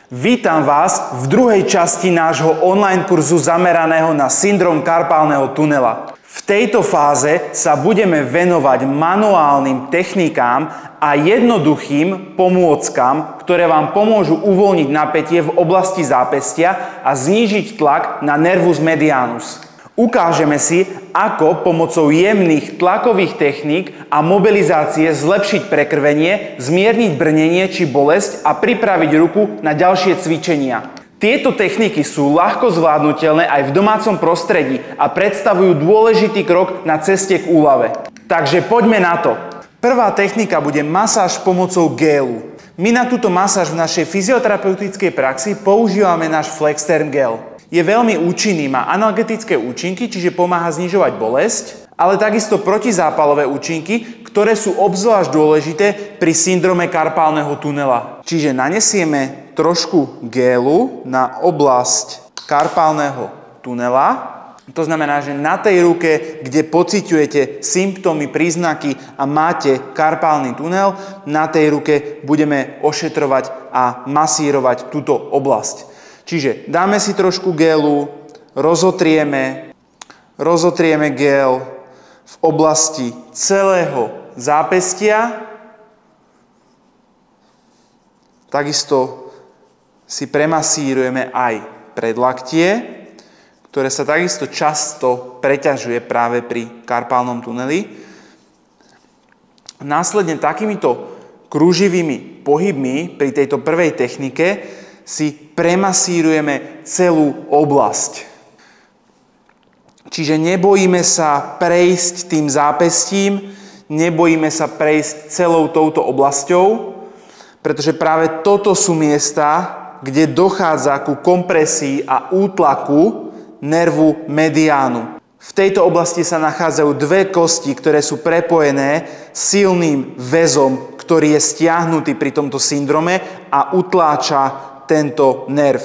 Vítam vás v druhej časti nášho online kurzu zameraného na syndrom karpálneho tunela. V tejto fáze sa budeme venovať manuálnym technikám a jednoduchým pomôckam, ktoré vám pomôžu uvoľniť napätie v oblasti zápestia a znížiť tlak na nervus medianus. Ukážeme si, ako pomocou jemných tlakových techník a mobilizácie zlepšiť prekrvenie, zmierniť brnenie či bolesť a pripraviť ruku na ďalšie cvičenia. Tieto techniky sú ľahko zvládnutelné aj v domácom prostredí a predstavujú dôležitý krok na ceste k úľave. Takže poďme na to. Prvá technika bude masáž pomocou gélu. My na túto masáž v našej fyzioterapeutickej praxi používame náš FlexTherm gel. Je veľmi účinný, má analgetické účinky, čiže pomáha znižovať bolesť, ale takisto protizápalové účinky, ktoré sú obzvlášť dôležité pri syndrome karpálneho tunela. Čiže nanesieme trošku gélu na oblasť karpálneho tunela. To znamená, že na tej ruke, kde pociťujete symptómy, príznaky a máte karpálny tunel, na tej ruke budeme ošetrovať a masírovať túto oblasť. Čiže dáme si trošku gélu, rozotrieme gel v oblasti celého zápestia. Takisto si premasírujeme aj predlaktie, ktoré sa takisto často preťažuje práve pri karpálnom tuneli. Následne takýmito kruživými pohybmi pri tejto prvej technike si premasírujeme celú oblasť. Čiže nebojíme sa prejsť tým zápestím, nebojíme sa prejsť celou touto oblasťou, pretože práve toto sú miesta, kde dochádza ku kompresii a útlaku nervu mediánu. V tejto oblasti sa nachádzajú dve kosti, ktoré sú prepojené silným väzom, ktorý je stiahnutý pri tomto syndrome a utláča tento nerv.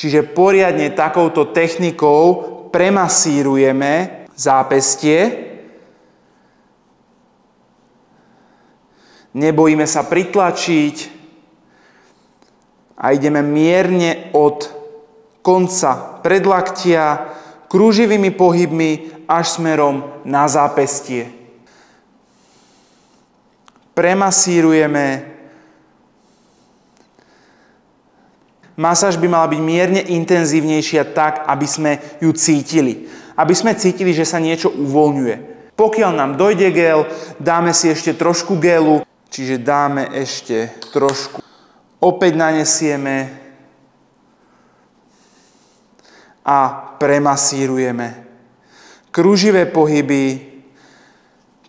Čiže poriadne takouto technikou premasírujeme zápestie. Nebojíme sa pritlačiť a ideme mierne od konca predlaktia kruživými pohybmi až smerom na zápestie. Premasírujeme. Masáž by mala byť mierne intenzívnejšia tak, aby sme ju cítili. Aby sme cítili, že sa niečo uvoľňuje. Pokiaľ nám dojde gel, dáme si ešte trošku gelu, čiže dáme ešte trošku. Opäť nanesieme a premasírujeme. Kruživé pohyby,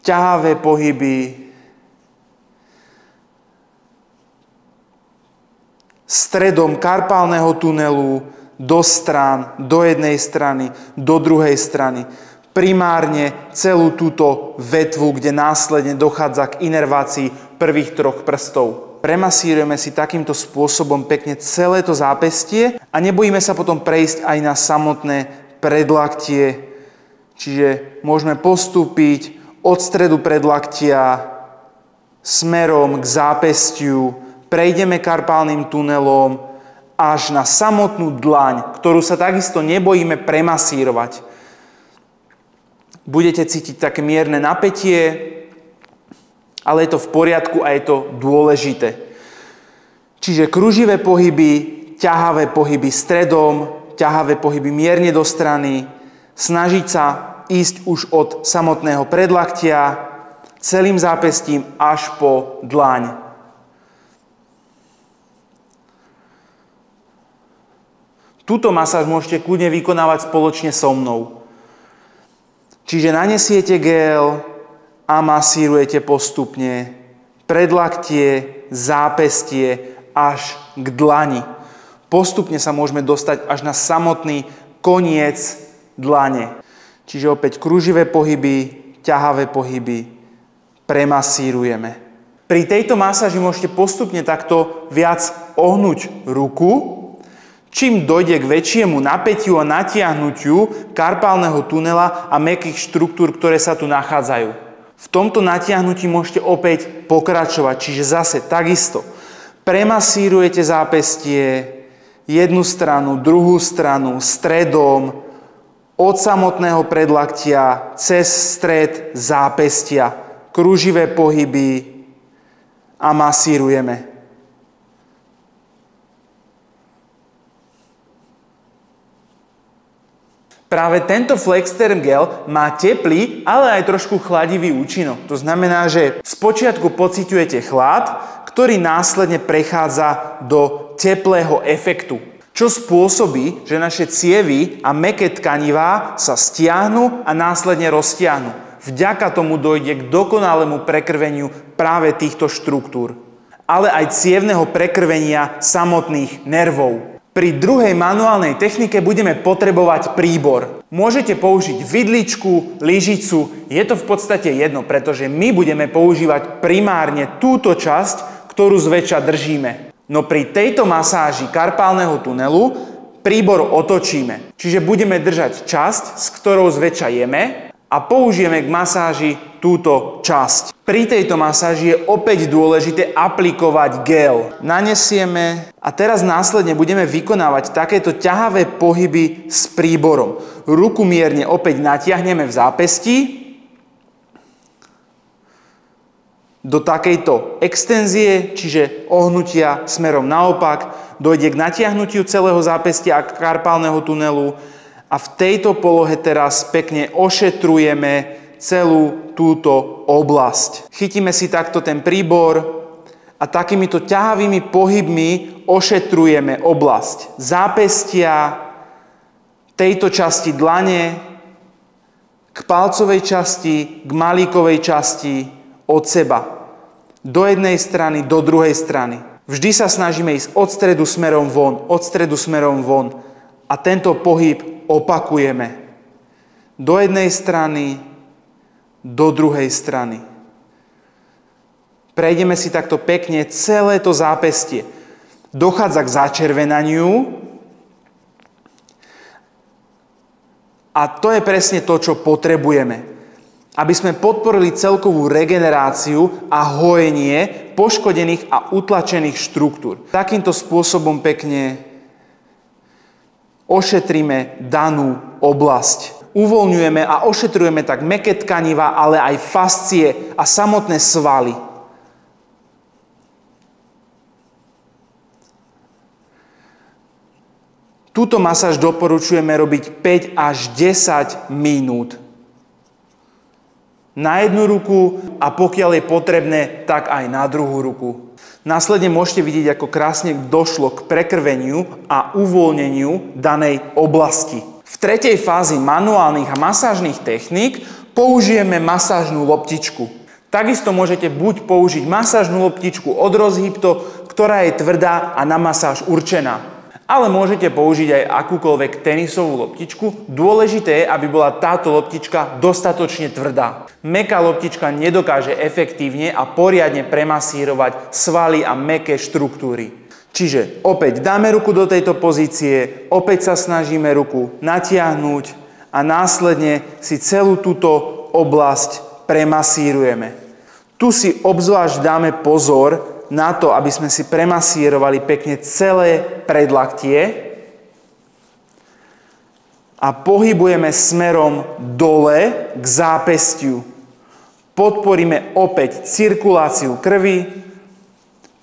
ťahavé pohyby, stredom karpálneho tunelu do strán, do jednej strany, do druhej strany. Primárne celú túto vetvu, kde následne dochádza k inervácii prvých troch prstov. Premasírujeme si takýmto spôsobom pekne celé to zápestie a nebojíme sa potom prejsť aj na samotné predlaktie. Čiže môžeme postúpiť od stredu predlaktia smerom k zápestiu, prejdeme karpálnym tunelom až na samotnú dlaň, ktorú sa takisto nebojíme premasírovať. Budete cítiť také mierne napätie, ale je to v poriadku a je to dôležité. Čiže kruživé pohyby, ťahavé pohyby stredom, ťahavé pohyby mierne do strany, snažiť sa ísť už od samotného predlaktia, celým zápestím až po dlaň. Túto masáž môžete kľudne vykonávať spoločne so mnou. Čiže nanesiete gel a masírujete postupne predlaktie, zápestie až k dlani. Postupne sa môžeme dostať až na samotný koniec dlane. Čiže opäť kruživé pohyby, ťahavé pohyby, premasírujeme. Pri tejto masáži môžete postupne takto viac ohnúť ruku. Čím dojde k väčšiemu napätiu a natiahnutiu karpálneho tunela a mäkkých štruktúr, ktoré sa tu nachádzajú. V tomto natiahnutí môžete opäť pokračovať, čiže zase takisto Premasírujete zápestie, jednu stranu, druhú stranu, stredom, od samotného predlaktia cez stred zápestia. Kruživé pohyby a masírujeme. Práve tento FlexTherm Gel má teplý, ale aj trošku chladivý účinok. To znamená, že spočiatku pociťujete chlad, ktorý následne prechádza do teplého efektu, čo spôsobí, že naše cievy a mäkké tkanivá sa stiahnu a následne roztiahnu. Vďaka tomu dojde k dokonalému prekrveniu práve týchto štruktúr, ale aj cievneho prekrvenia samotných nervov. Pri druhej manuálnej technike budeme potrebovať príbor. Môžete použiť vidličku, lyžicu, je to v podstate jedno, pretože my budeme používať primárne túto časť, ktorú zväčša držíme. No pri tejto masáži karpálneho tunelu príbor otočíme. Čiže budeme držať časť, s ktorou zväčša jeme a použijeme k masáži túto časť. Pri tejto masáži je opäť dôležité aplikovať gel. Nanesieme a teraz následne budeme vykonávať takéto ťahavé pohyby s príborom. Ruku mierne opäť natiahneme v zápestí do takejto extenzie, čiže ohnutia smerom naopak, dojde k natiahnutiu celého zápestia a karpálneho tunelu a v tejto polohe teraz pekne ošetrujeme celú túto oblasť. Chytíme si takto ten príbor a takýmito ťahavými pohybmi ošetrujeme oblasť zápestia, tejto časti dlane, k palcovej časti, k malíkovej časti od seba. Do jednej strany, do druhej strany. Vždy sa snažíme ísť od stredu smerom von, od stredu smerom von. A tento pohyb opakujeme. Do jednej strany, do druhej strany. Prejdeme si takto pekne celé to zápestie. Dochádza k začervenaniu a to je presne to, čo potrebujeme. Aby sme podporili celkovú regeneráciu a hojenie poškodených a utlačených štruktúr. Takýmto spôsobom pekne ošetríme danú oblasť. Uvoľňujeme a ošetrujeme tak mäkké tkanivá, ale aj fascie a samotné svaly. Túto masáž doporučujeme robiť 5 až 10 minút. Na jednu ruku a pokiaľ je potrebné, tak aj na druhú ruku. Následne môžete vidieť, ako krásne došlo k prekrveniu a uvoľneniu danej oblasti. V tretej fázi manuálnych a masážnych techník použijeme masážnu loptičku. Takisto môžete buď použiť masážnu loptičku od Rozhypto, ktorá je tvrdá a na masáž určená. Ale môžete použiť aj akúkoľvek tenisovú loptičku. Dôležité je, aby bola táto loptička dostatočne tvrdá. Mäkká loptička nedokáže efektívne a poriadne premasírovať svaly a mäkké štruktúry. Čiže opäť dáme ruku do tejto pozície, opäť sa snažíme ruku natiahnuť a následne si celú túto oblasť premasírujeme. Tu si obzvlášť dáme pozor na to, aby sme si premasírovali pekne celé predlaktie a pohybujeme smerom dole k zápestiu. Podporíme opäť cirkuláciu krvi,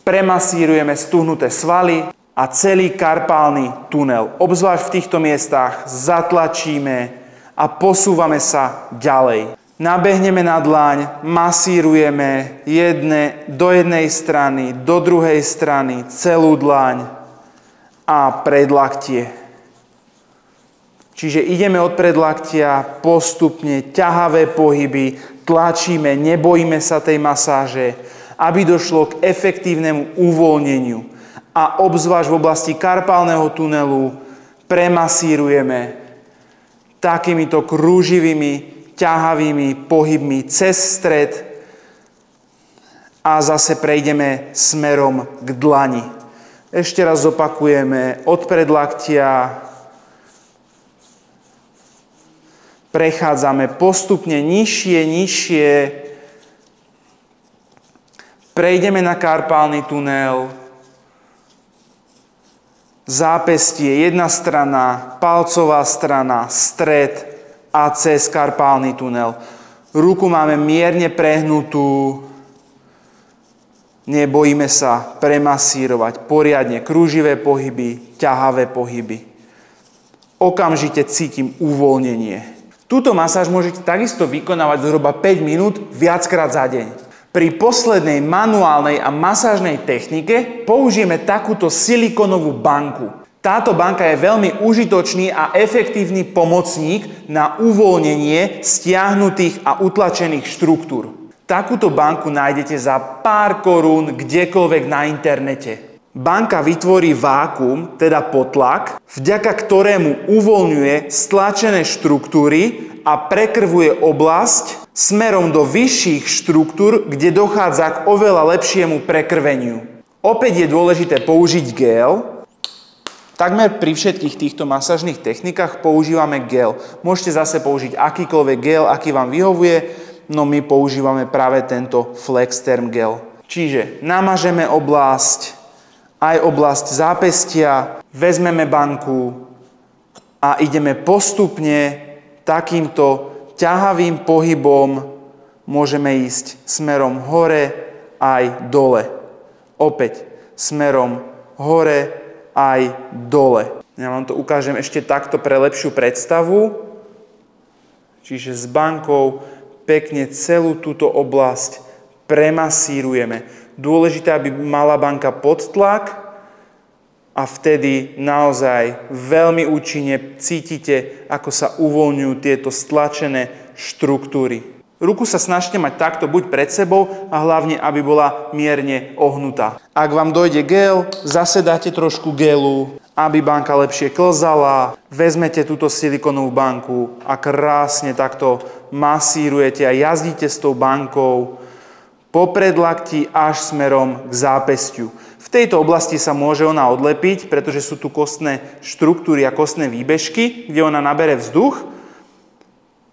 premasírujeme stuhnuté svaly a celý karpálny tunel. Obzvlášť v týchto miestach zatlačíme a posúvame sa ďalej. Nabehneme na dlaň, masírujeme do jednej strany, do druhej strany, celú dlaň a predlaktie. Čiže ideme od predlaktia, postupne ťahavé pohyby, tlačíme, nebojíme sa tej masáže, aby došlo k efektívnemu uvoľneniu. A obzvlášť v oblasti karpálneho tunelu premasírujeme takýmito krúživými ťahavými pohybmi cez stred a zase prejdeme smerom k dlani. Ešte raz opakujeme od predlaktia, prechádzame postupne nižšie, prejdeme na karpálny tunel zápestie, jedna strana, palcová strana, stred a cez karpálny tunel. Ruku máme mierne prehnutú, nebojíme sa premasírovať poriadne kruživé pohyby, ťahavé pohyby. Okamžite cítim uvoľnenie. Túto masáž môžete takisto vykonávať zhruba 5 minút viackrát za deň. Pri poslednej manuálnej a masážnej technike použijeme takúto silikónovú banku. Táto banka je veľmi užitočný a efektívny pomocník na uvoľnenie stiahnutých a utlačených štruktúr. Takúto banku nájdete za pár korún kdekoľvek na internete. Banka vytvorí vákuum, teda potlak, vďaka ktorému uvoľňuje stlačené štruktúry a prekrvuje oblasť smerom do vyšších štruktúr, kde dochádza k oveľa lepšiemu prekrveniu. Opäť je dôležité použiť gel. Takmer pri všetkých týchto masážnych technikách používame gel. Môžete zase použiť akýkoľvek gel, aký vám vyhovuje, no my používame práve tento Flextherm gel. Čiže namažeme oblasť, aj oblasť zápestia, vezmeme banku a ideme postupne takýmto ťahavým pohybom, môžeme ísť smerom hore aj dole. Opäť smerom hore aj dole. Ja vám to ukážem ešte takto pre lepšiu predstavu. Čiže s bankou pekne celú túto oblasť premasírujeme. Dôležité, aby mala banka podtlak a vtedy naozaj veľmi účinne cítite, ako sa uvoľňujú tieto stlačené štruktúry. Ruku sa snažte mať takto buď pred sebou a hlavne, aby bola mierne ohnutá. Ak vám dojde gel, zase dáte trošku gelu, aby banka lepšie klzala. Vezmete túto silikónovú banku a krásne takto masírujete a jazdíte s tou bankou po predlakti až smerom k zápestiu. V tejto oblasti sa môže ona odlepiť, pretože sú tu kostné štruktúry a kostné výbežky, kde ona nabere vzduch,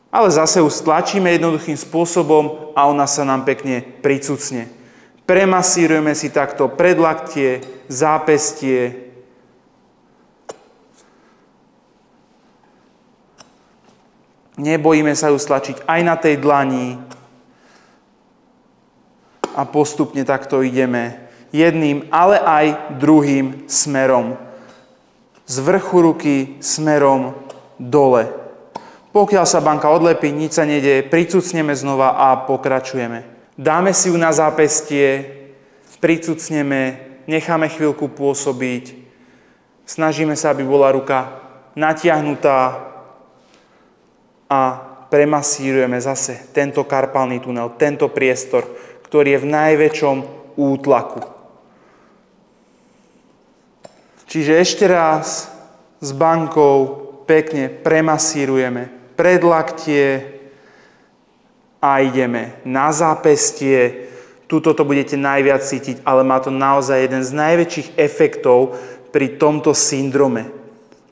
ale zase ju stlačíme jednoduchým spôsobom a ona sa nám pekne pricucne. Premasírujeme si takto predlaktie, zápestie. Nebojíme sa ju stlačiť aj na tej dlani. A postupne takto ideme jedným, ale aj druhým smerom. Z vrchu ruky smerom dole. Pokiaľ sa banka odlepí, nič sa nedeje, pricucneme znova a pokračujeme. Dáme si ju na zápestie, pricucneme, necháme chvíľku pôsobiť. Snažíme sa, aby bola ruka natiahnutá a premasírujeme zase tento karpálny tunel, tento priestor, ktorý je v najväčšom útlaku. Čiže ešte raz s bankou pekne premasírujeme predlaktie a ideme na zápestie. Tuto to budete najviac cítiť, ale má to naozaj jeden z najväčších efektov pri tomto syndrome.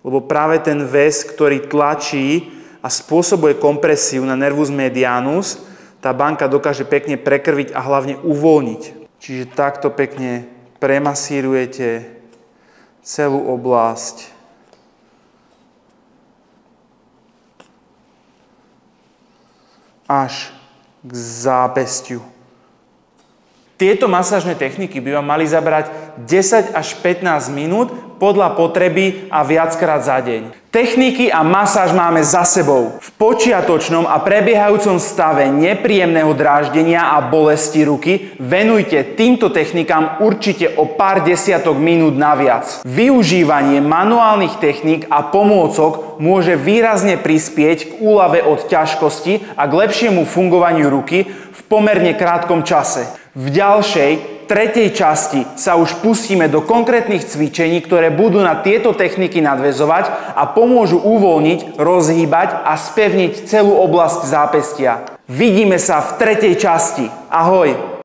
Lebo práve ten väz, ktorý tlačí a spôsobuje kompresiu na nervus medianus, tá banka dokáže pekne prekrviť a hlavne uvoľniť. Čiže takto pekne premasírujete celú oblasť. Až k zápestiu. Tieto masážne techniky by vám mali zabrať 10 až 15 minút podľa potreby a viackrát za deň. Techniky a masáž máme za sebou. V počiatočnom a prebiehajúcom stave nepríjemného dráždenia a bolesti ruky venujte týmto technikám určite o pár desiatok minút naviac. Využívanie manuálnych techník a pomôcok môže výrazne prispieť k úľave od ťažkosti a k lepšiemu fungovaniu ruky v pomerne krátkom čase. V ďalšej, tretej časti sa už pustíme do konkrétnych cvičení, ktoré budú na tieto techniky nadväzovať a pomôžu uvoľniť, rozhýbať a spevniť celú oblasť zápestia. Vidíme sa v tretej časti. Ahoj!